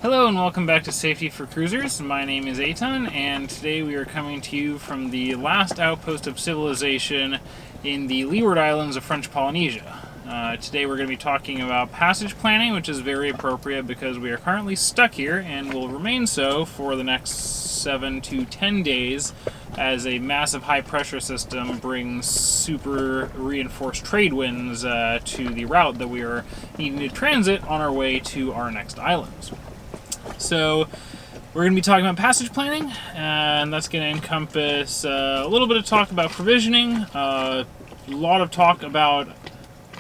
Hello and welcome back to Safety for Cruisers. My name is Eitan, and today we are coming to you from the last outpost of civilization in the Leeward Islands of French Polynesia. Today we're going to be talking about passage planning, which is very appropriate because we are currently stuck here and will remain so for the next 7 to 10 days as a massive high-pressure system brings super reinforced trade winds to the route that we are needing to transit on our way to our next islands. So we're going to be talking about passage planning, and that's going to encompass a little bit of talk about provisioning, a lot of talk about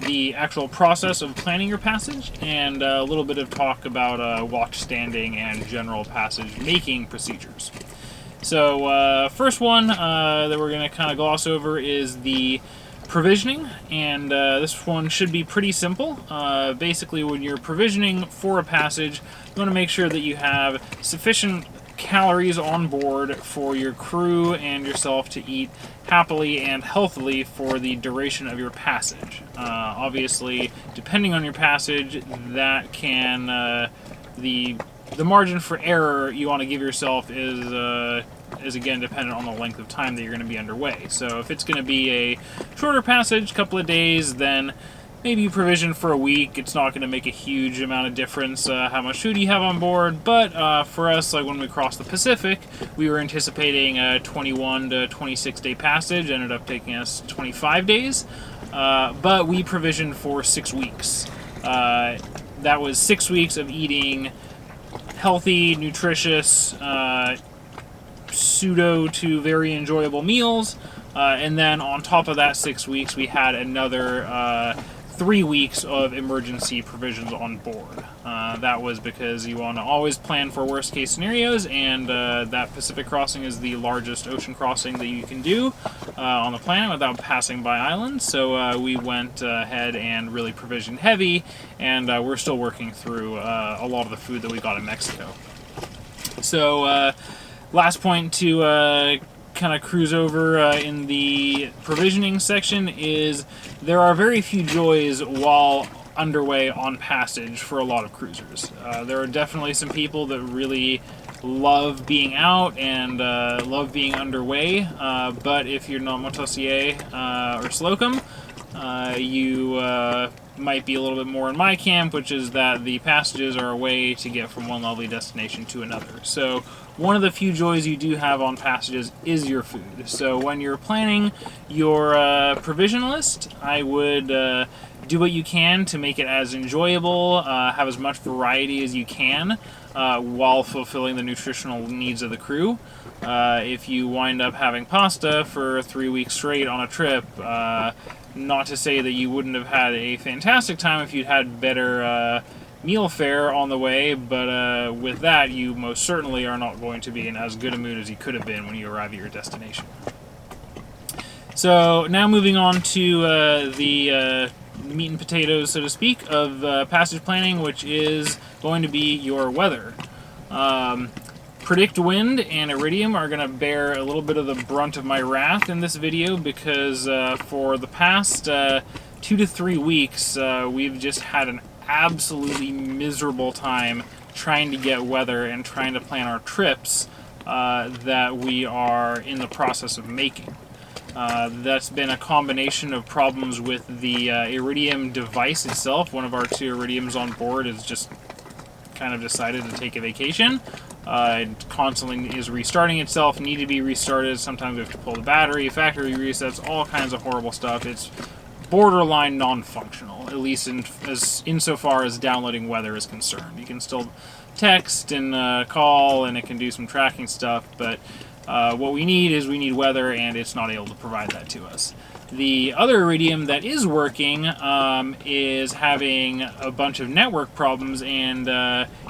the actual process of planning your passage, and a little bit of talk about watch standing and general passage making procedures. So first one that we're going to kind of gloss over is the provisioning, and this one should be pretty simple. Basically, when you're provisioning for a passage, you want to make sure that you have sufficient calories on board for your crew and yourself to eat happily and healthily for the duration of your passage. Obviously, depending on your passage, that can the margin for error you want to give yourself is again dependent on the length of time that you're going to be underway. So if it's going to be a shorter passage, couple of days, then maybe you provision for a week. It's not going to make a huge amount of difference how much food you have on board, but for us, like when we crossed the Pacific, we were anticipating a 21 to 26 day passage. Ended up taking us 25 days, but we provisioned for 6 weeks. That was 6 weeks of eating healthy, nutritious, pseudo to very enjoyable meals, and then on top of that 6 weeks we had another 3 weeks of emergency provisions on board. That was because you want to always plan for worst case scenarios, and that Pacific crossing is the largest ocean crossing that you can do on the planet without passing by islands, so we went ahead and really provisioned heavy, and we're still working through a lot of the food that we got in Mexico. So last point to kind of cruise over in the provisioning section is there are very few joys while underway on passage for a lot of cruisers. There are definitely some people that really love being out and love being underway, but if you're not Motossier or Slocum, you might be a little bit more in my camp, which is that the passages are a way to get from one lovely destination to another. So one of the few joys you do have on passages is your food. So when you're planning your provision list, I would do what you can to make it as enjoyable, have as much variety as you can, while fulfilling the nutritional needs of the crew. If you wind up having pasta for 3 weeks straight on a trip, not to say that you wouldn't have had a fantastic time if you'd had better meal fare on the way, but with that, you most certainly are not going to be in as good a mood as you could have been when you arrive at your destination. So now moving on to the meat and potatoes, so to speak, of passage planning, which is going to be your weather. Predict Wind and Iridium are going to bear a little bit of the brunt of my wrath in this video because for the past 2 to 3 weeks, we've just had an absolutely miserable time trying to get weather and trying to plan our trips that we are in the process of making. That's been a combination of problems with the Iridium device itself. One of our 2 Iridiums on board has just kind of decided to take a vacation. It constantly is restarting itself, need to be restarted. Sometimes we have to pull the battery, factory resets, all kinds of horrible stuff. It's borderline non-functional, at least insofar as downloading weather is concerned. You can still text and call, and it can do some tracking stuff, but what we need weather, and it's not able to provide that to us. The other Iridium that is working is having a bunch of network problems, and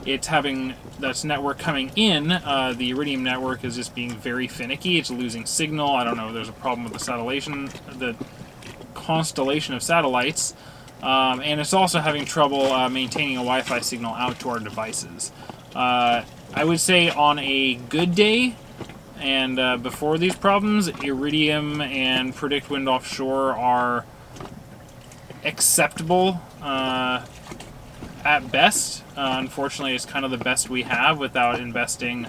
it's having that's network coming in. The Iridium network is just being very finicky. It's losing signal. I don't know if there's a problem with the constellation of satellites, and it's also having trouble maintaining a Wi-Fi signal out to our devices. I would say on a good day, and before these problems, Iridium and Predict Wind Offshore are acceptable at best. Unfortunately, it's kind of the best we have without investing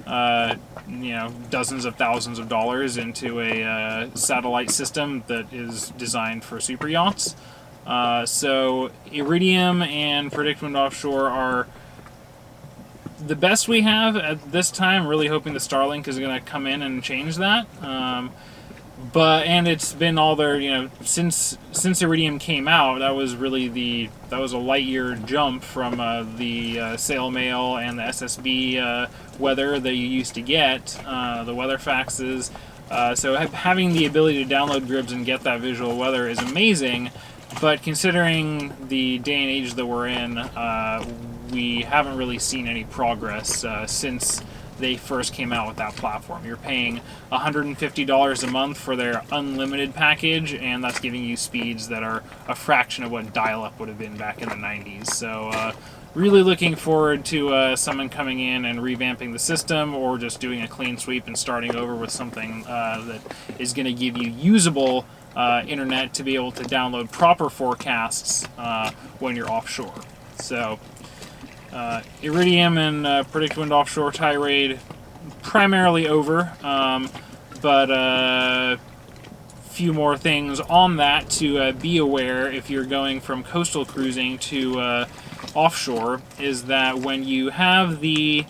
dozens of thousands of dollars into a satellite system that is designed for super yachts. So Iridium and PredictWind Offshore are the best we have at this time. Really hoping the Starlink is going to come in and change that. And it's been all there, since Iridium came out. That was really that was a light year jump from the Sail Mail and the SSB weather that you used to get, the weather faxes. So having the ability to download Gribs and get that visual weather is amazing. But considering the day and age that we're in, we haven't really seen any progress since they first came out with that platform. You're paying $150 a month for their unlimited package, and that's giving you speeds that are a fraction of what dial-up would have been back in the 90s. So really looking forward to someone coming in and revamping the system, or just doing a clean sweep and starting over with something that is going to give you usable internet to be able to download proper forecasts when you're offshore. So Iridium and PredictWind Offshore tirade primarily over, but a few more things on that to be aware if you're going from coastal cruising to offshore, is that when you have you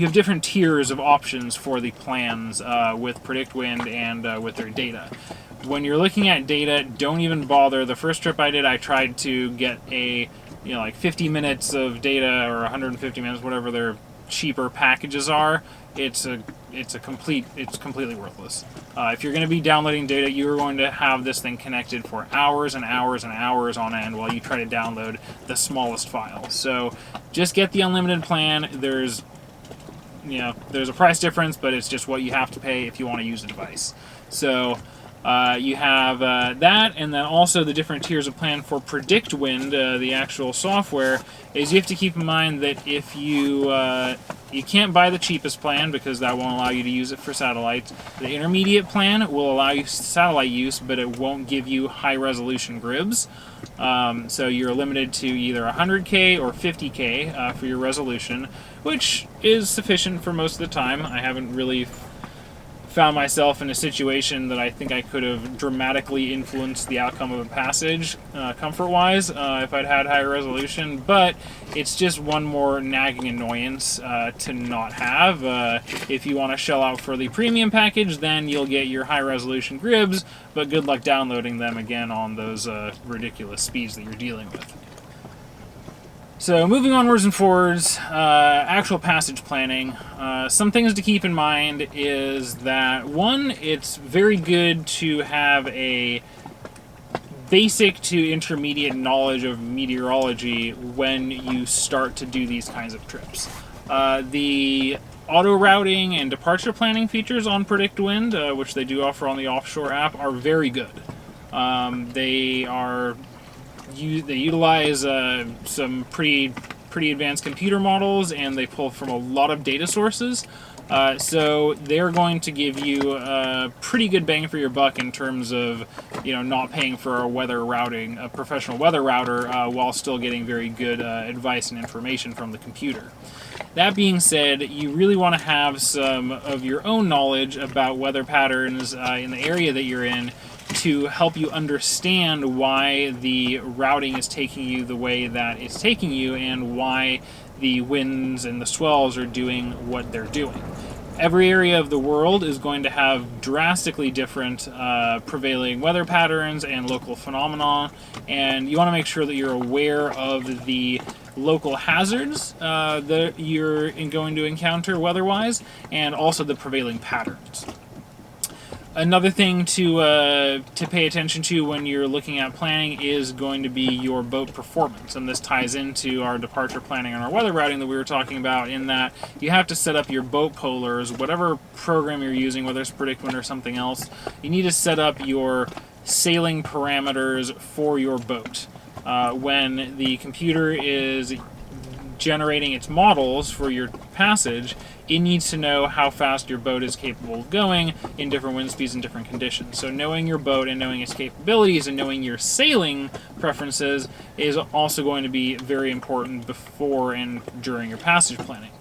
have different tiers of options for the plans with PredictWind and with their data. When you're looking at data, don't even bother. The first trip I did, I tried to get like 50 minutes of data or 150 minutes, whatever their cheaper packages are. It's completely worthless. If you're going to be downloading data, you're going to have this thing connected for hours and hours and hours on end while you try to download the smallest file. So just get the unlimited plan. There's a price difference, but it's just what you have to pay if you want to use the device. So you have that, and then also the different tiers of plan for PredictWind, the actual software, is you have to keep in mind that if you can't buy the cheapest plan because that won't allow you to use it for satellites. The intermediate plan will allow you satellite use, but it won't give you high-resolution Gribs. So you're limited to either 100K or 50K for your resolution, which is sufficient for most of the time. I haven't really found myself in a situation that I think I could have dramatically influenced the outcome of a passage, comfort-wise, if I'd had higher resolution, but it's just one more nagging annoyance to not have. If you want to shell out for the premium package, then you'll get your high-resolution Gribs, but good luck downloading them again on those ridiculous speeds that you're dealing with. So moving onwards and forwards, actual passage planning. Some things to keep in mind is that, one, it's very good to have a basic to intermediate knowledge of meteorology when you start to do these kinds of trips. The auto-routing and departure planning features on PredictWind, which they do offer on the Offshore app, are very good. They utilize some pretty advanced computer models, and they pull from a lot of data sources. So they're going to give you a pretty good bang for your buck in terms of, not paying for a professional weather router, while still getting very good advice and information from the computer. That being said, you really want to have some of your own knowledge about weather patterns in the area that you're in, to help you understand why the routing is taking you the way that it's taking you, and why the winds and the swells are doing what they're doing. Every area of the world is going to have drastically different prevailing weather patterns and local phenomena, and you want to make sure that you're aware of the local hazards that you're going to encounter weather-wise, and also the prevailing patterns. Another thing to pay attention to when you're looking at planning is going to be your boat performance, and this ties into our departure planning and our weather routing that we were talking about, in that you have to set up your boat polars, whatever program you're using, whether it's PredictWind or something else. You need to set up your sailing parameters for your boat. When the computer is generating its models for your passage, it needs to know how fast your boat is capable of going in different wind speeds and different conditions. So knowing your boat and knowing its capabilities and knowing your sailing preferences is also going to be very important before and during your passage planning.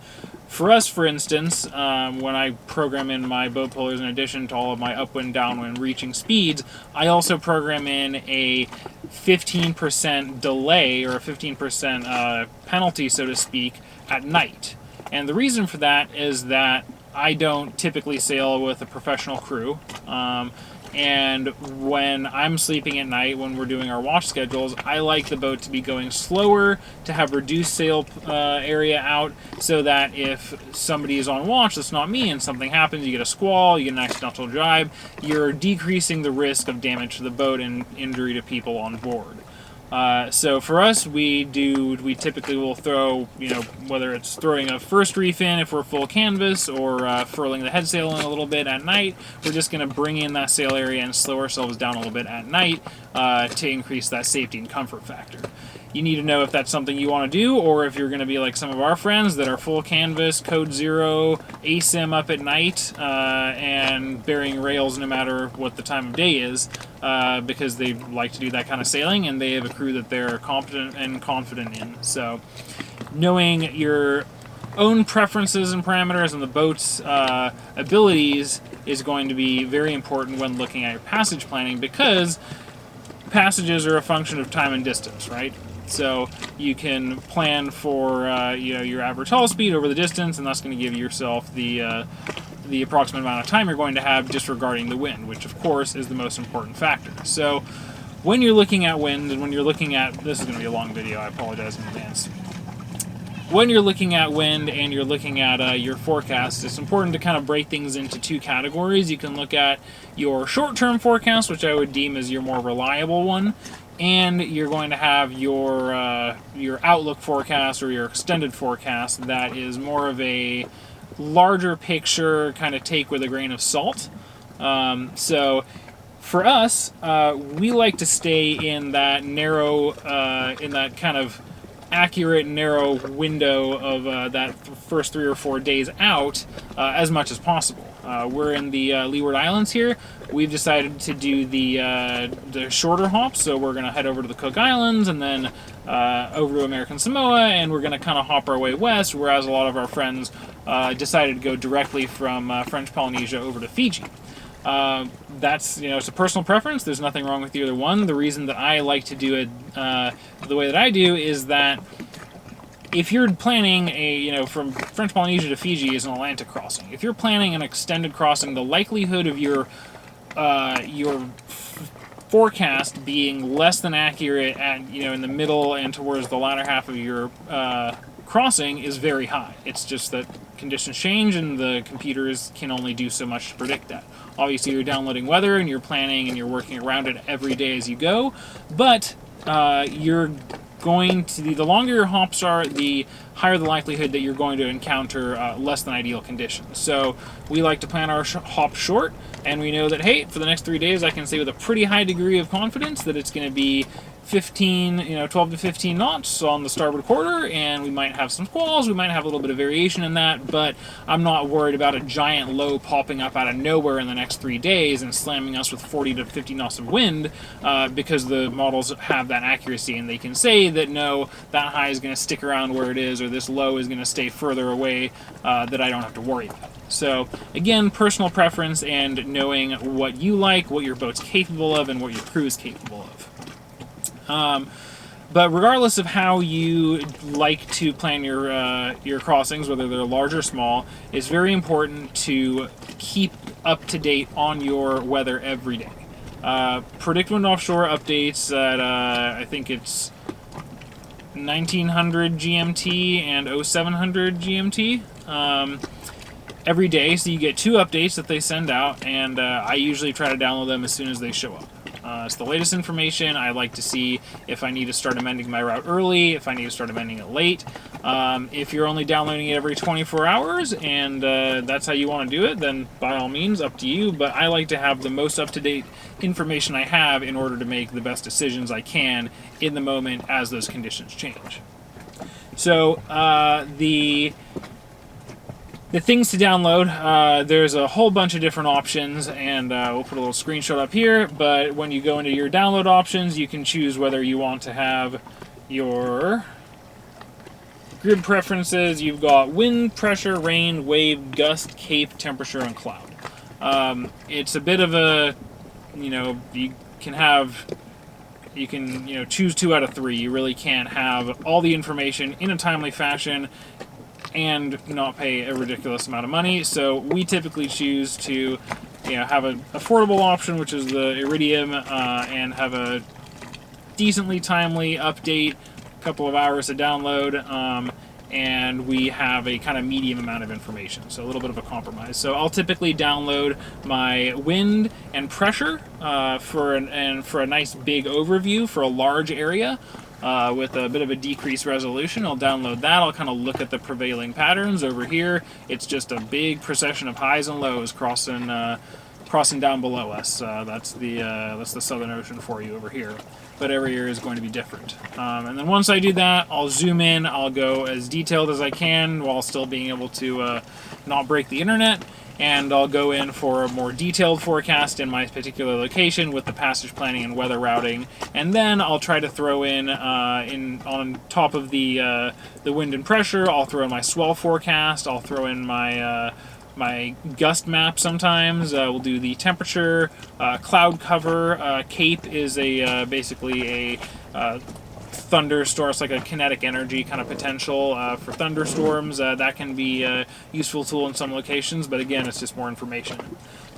For us, for instance, when I program in my boat pullers, in addition to all of my upwind, downwind, reaching speeds, I also program in a 15% delay or a 15% penalty, so to speak, at night. And the reason for that is that I don't typically sail with a professional crew. And when I'm sleeping at night, when we're doing our watch schedules, I like the boat to be going slower, to have reduced sail area out, so that if somebody is on watch that's not me and something happens, you get a squall, you get an accidental jibe, you're decreasing the risk of damage to the boat and injury to people on board. So for us, we typically will throw, whether it's throwing a first reef in if we're full canvas, or furling the head sail in a little bit at night, we're just going to bring in that sail area and slow ourselves down a little bit at night to increase that safety and comfort factor. You need to know if that's something you want to do, or if you're going to be like some of our friends that are full canvas, code zero, ASIM up at night, and burying rails no matter what the time of day is, because they like to do that kind of sailing, and they have a crew that they're competent and confident in. So knowing your own preferences and parameters and the boat's abilities is going to be very important when looking at your passage planning, because passages are a function of time and distance, right? So you can plan for your average hull speed over the distance, and that's going to give yourself the approximate amount of time you're going to have, disregarding the wind, which of course is the most important factor. So when you're looking at wind, and when you're looking at, this is going to be a long video, I apologize in advance. When you're looking at wind and you're looking at your forecast, it's important to kind of break things into two categories. You can look at your short-term forecast, which I would deem as your more reliable one, and you're going to have your outlook forecast, or your extended forecast, that is more of a larger picture kind of take with a grain of salt. So for us, we like to stay in that narrow, in that kind of accurate, narrow window of that first 3 or 4 days out as much as possible. We're in the Leeward Islands here. We've decided to do the shorter hops, so we're going to head over to the Cook Islands and then over to American Samoa, and we're going to kind of hop our way west, whereas a lot of our friends decided to go directly from French Polynesia over to Fiji. That's, it's a personal preference. There's nothing wrong with either one. The reason that I like to do it the way that I do is that if you're planning from French Polynesia to Fiji is an Atlantic crossing. If you're planning an extended crossing, the likelihood of your forecast being less than accurate at in the middle and towards the latter half of your crossing is very high. It's just that conditions change and the computers can only do so much to predict that. Obviously, you're downloading weather and you're planning and you're working around it every day as you go, but you're going to, the longer your hops are, the higher the likelihood that you're going to encounter less than ideal conditions. So we like to plan our hop short, and we know that, hey, for the next 3 days I can say with a pretty high degree of confidence that it's going to be 12 to 15 knots on the starboard quarter, and we might have some squalls, we might have a little bit of variation in that, but I'm not worried about a giant low popping up out of nowhere in the next 3 days and slamming us with 40 to 50 knots of wind, because the models have that accuracy, and they can say that no, that high is going to stick around where it is, or this low is going to stay further away, that I don't have to worry about. So again, personal preference and knowing what you like, what your boat's capable of, and what your crew is capable of. But regardless of how you like to plan your crossings, whether they're large or small, it's very important to keep up to date on your weather every day. Predict Wind Offshore updates at I think it's 1900 GMT and 0700 GMT every day, so you get 2 updates that they send out, and I usually try to download them as soon as they show up. It's the latest information. I like to see if I need to start amending my route early, if I need to start amending it late. If you're only downloading it every 24 hours and that's how you want to do it, then by all means, up to you. But I like to have the most up-to-date information I have in order to make the best decisions I can in the moment as those conditions change. So the things to download, there's a whole bunch of different options, and we'll put a little screenshot up here, but when you go into your download options, you can choose whether you want to have your grid preferences. You've got wind, pressure, rain, wave, gust, cape, temperature, and cloud. It's a bit of a, you can choose 2 out of 3. You really can't have all the information in a timely fashion and not pay a ridiculous amount of money. So we typically choose to have an affordable option, which is the Iridium, and have a decently timely update, a couple of hours to download, and we have a kind of medium amount of information, so a little bit of a compromise. So I'll typically download my wind and pressure for a nice big overview for a large area. With a bit of a decreased resolution. I'll download that. I'll kind of look at the prevailing patterns. Over here, it's just a big procession of highs and lows crossing down below us. That's the Southern Ocean for you over here. But every area is going to be different. And then once I do that, I'll zoom in. I'll go as detailed as I can while still being able to not break the internet. And I'll go in for a more detailed forecast in my particular location with the passage planning and weather routing, and then I'll try to throw in on top of the wind and pressure. I'll throw in my swell forecast. I'll throw in my my gust map sometimes. We'll do the temperature, cloud cover. Cape is basically a thunderstorm. It's like a kinetic energy kind of potential for thunderstorms. That can be a useful tool in some locations, but again, it's just more information.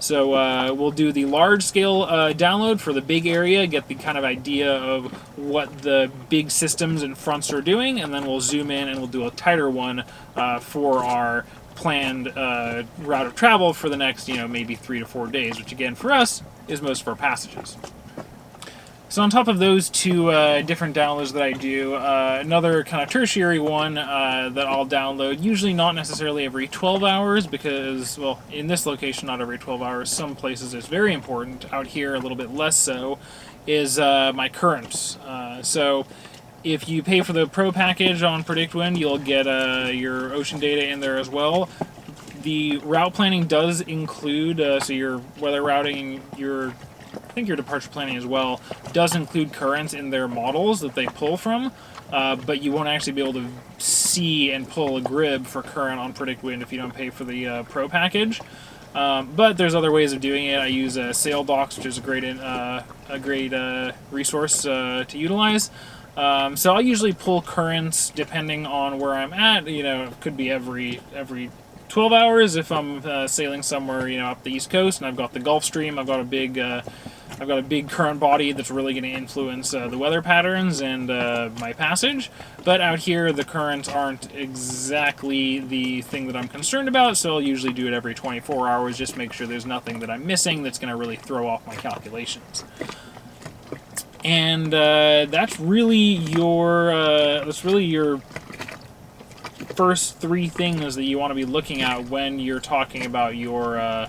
So we'll do the large-scale download for the big area, get the kind of idea of what the big systems and fronts are doing, and then we'll zoom in and we'll do a tighter one for our planned route of travel for the next, maybe 3 to 4 days, which again, for us, is most of our passages. So on top of those 2 different downloads that I do, another kind of tertiary one that I'll download, usually not necessarily every 12 hours because, well, in this location, not every 12 hours. Some places it's very important. Out here, a little bit less so, is my currents. So if you pay for the Pro package on PredictWind, you'll get your ocean data in there as well. The route planning does include, so your weather routing, I think your departure planning as well does include currents in their models that they pull from, but you won't actually be able to see and pull a grid for current on PredictWind if you don't pay for the Pro package. But there's other ways of doing it. I use SailDocs, which is a great resource to utilize. So I'll usually pull currents depending on where I'm at. It could be every 12 hours if I'm sailing somewhere, up the East Coast, and I've got the Gulf Stream. I've got a big current body that's really going to influence the weather patterns and my passage. But out here, the currents aren't exactly the thing that I'm concerned about, so I'll usually do it every 24 hours, just make sure there's nothing that I'm missing that's going to really throw off my calculations. And that's really your first 3 things that you want to be looking at when you're talking about your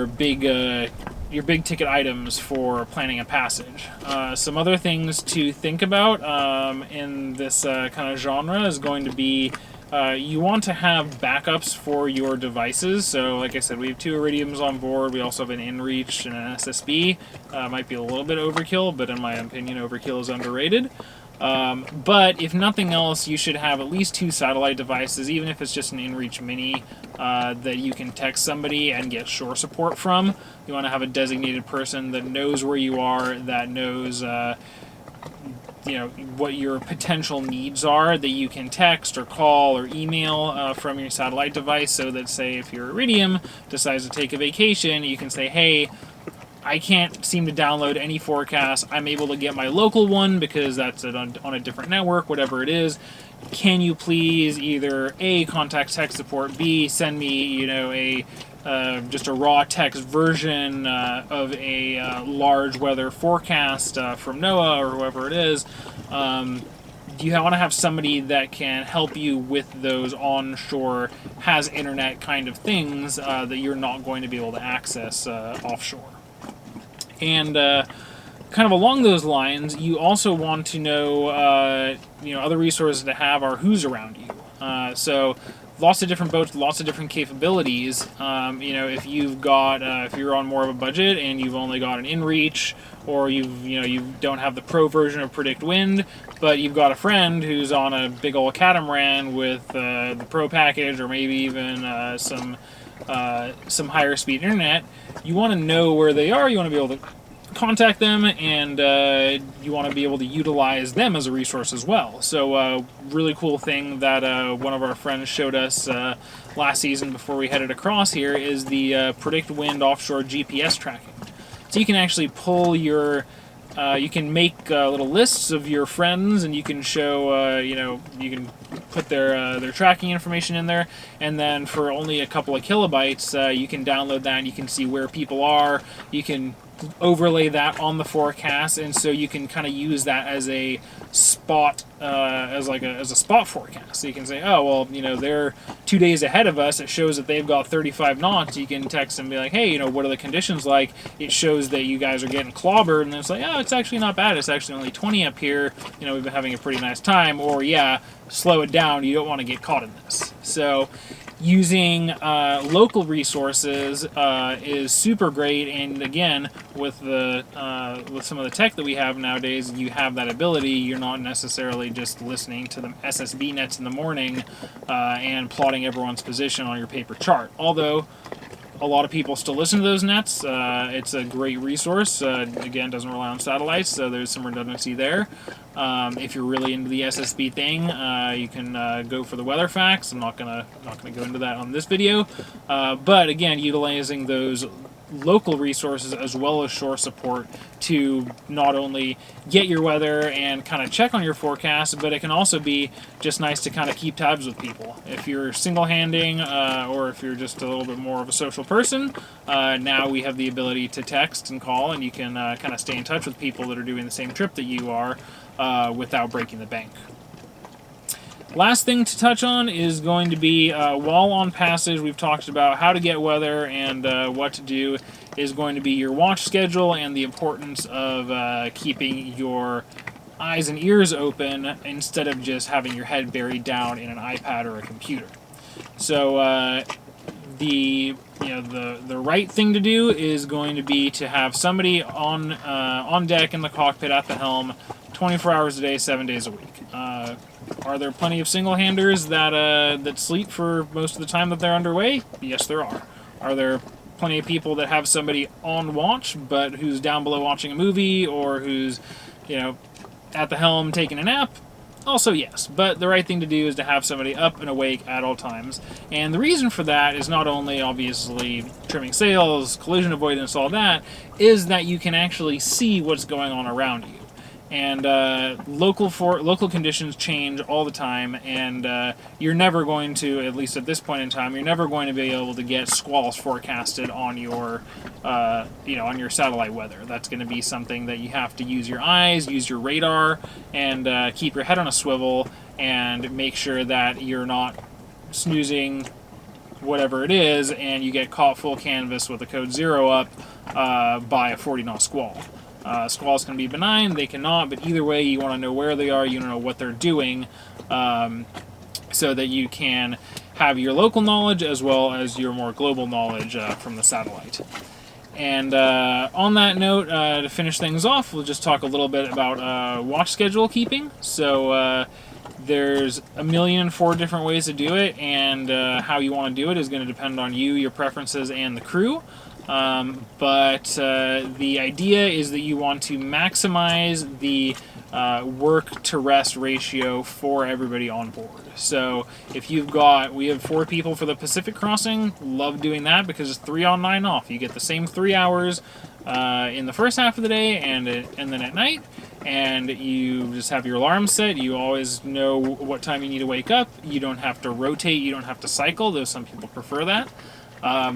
big ticket items for planning a passage. Some other things to think about in this kind of genre is going to be you want to have backups for your devices. So like I said, we have 2 Iridiums on board. We also have an inReach and an SSB. Might be a little bit overkill, but in my opinion, overkill is underrated. But if nothing else, you should have at least 2 satellite devices, even if it's just an inReach Mini that you can text somebody and get shore support from. You want to have a designated person that knows where you are, that knows what your potential needs are, that you can text or call or email from your satellite device, so that, say, if your Iridium decides to take a vacation, you can say, hey, I can't seem to download any forecast. I'm able to get my local one because that's on a different network, whatever it is. Can you please either A, contact tech support, B, send me, just a raw text version of a large weather forecast from NOAA or whoever it is. You want to have somebody that can help you with those onshore, has internet kind of things that you're not going to be able to access offshore. And kind of along those lines, you also want to know, other resources to have are who's around you. So lots of different boats, lots of different capabilities. If you've got, if you're on more of a budget and you've only got an inReach, or you don't have the pro version of Predict Wind, but you've got a friend who's on a big old catamaran with the pro package, or maybe even some higher speed internet, you want to know where they are. You want to be able to contact them, and you want to be able to utilize them as a resource as well. So really cool thing that one of our friends showed us last season before we headed across here is the Predict Wind offshore GPS tracking. So you can actually pull your you can make little lists of your friends, and you can show, you can put their tracking information in there, and then for only a couple of kilobytes, you can download that, and you can see where people are. You can overlay that on the forecast, and so you can kind of use that as a spot, as a spot forecast. So you can say, oh well, they're 2 days ahead of us. It shows that they've got 35 knots. You can text and be like, hey, what are the conditions like? It shows that you guys are getting clobbered, and it's like, oh, it's actually not bad. It's actually only 20 up here. We've been having a pretty nice time. Or yeah, slow it down. You don't want to get caught in this. So using local resources is super great, and again, with some of the tech that we have nowadays, you have that ability. You're not necessarily just listening to the SSB nets in the morning and plotting everyone's position on your paper chart. Although a lot of people still listen to those nets. It's a great resource. Again, doesn't rely on satellites, so there's some redundancy there. If you're really into the SSB thing, you can go for the weather facts. I'm not gonna go into that on this video, but again, utilizing those local resources as well as shore support to not only get your weather and kind of check on your forecast, but it can also be just nice to kind of keep tabs with people. If you're single-handing or if you're just a little bit more of a social person, now we have the ability to text and call, and you can kind of stay in touch with people that are doing the same trip that you are without breaking the bank. Last thing to touch on is going to be, while on passage, we've talked about how to get weather and what to do, is going to be your watch schedule and the importance of keeping your eyes and ears open instead of just having your head buried down in an iPad or a computer. So the right thing to do is going to be to have somebody on deck in the cockpit at the helm 24 hours a day, 7 days a week. Are there plenty of single-handers that sleep for most of the time that they're underway? Yes, there are. Are there plenty of people that have somebody on watch, but who's down below watching a movie, or who's, at the helm taking a nap? Also, yes. But the right thing to do is to have somebody up and awake at all times. And the reason for that is not only, obviously, trimming sails, collision avoidance, all that, is that you can actually see what's going on around you. And local conditions change all the time, and you're never going to, at least at this point in time, you're never going to be able to get squalls forecasted on your, on your satellite weather. That's going to be something that you have to use your eyes, use your radar, and keep your head on a swivel, and make sure that you're not snoozing whatever it is, and you get caught full canvas with a code 0 up by a 40-knot squall. Squalls can be benign, they cannot, but either way, you want to know where they are, you want to know what they're doing, so that you can have your local knowledge as well as your more global knowledge from the satellite. And on that note, to finish things off, we'll just talk a little bit about watch schedule keeping. So there's 1,004 different ways to do it, and how you want to do it is going to depend on you, your preferences, and the crew. But the idea is that you want to maximize the work to rest ratio for everybody on board. So if we have 4 people for the Pacific crossing, love doing that because it's 3 on, 9 off. You get the same 3 hours in the first half of the day and then at night, and you just have your alarm set. You always know what time you need to wake up. You don't have to rotate, you don't have to cycle, though some people prefer that.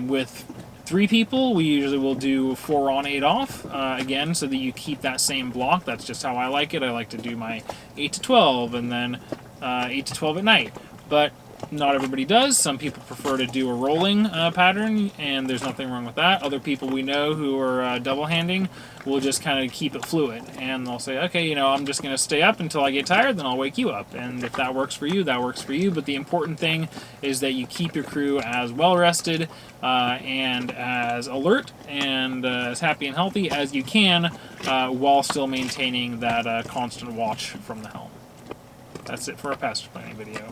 With 3 people, we usually will do 4 on, 8 off, again, so that you keep that same block. That's just how I like it. I like to do my 8 to 12, and then 8 to 12 at night. But Not everybody does. Some people prefer to do a rolling pattern, and there's nothing wrong with that. Other people we know who are double-handing will just kind of keep it fluid, and they'll say, okay, you know, I'm just going to stay up until I get tired, then I'll wake you up. And if that works for you, that works for you. But the important thing is that you keep your crew as well-rested and as alert and as happy and healthy as you can while still maintaining that constant watch from the helm. That's it for our passenger planning video.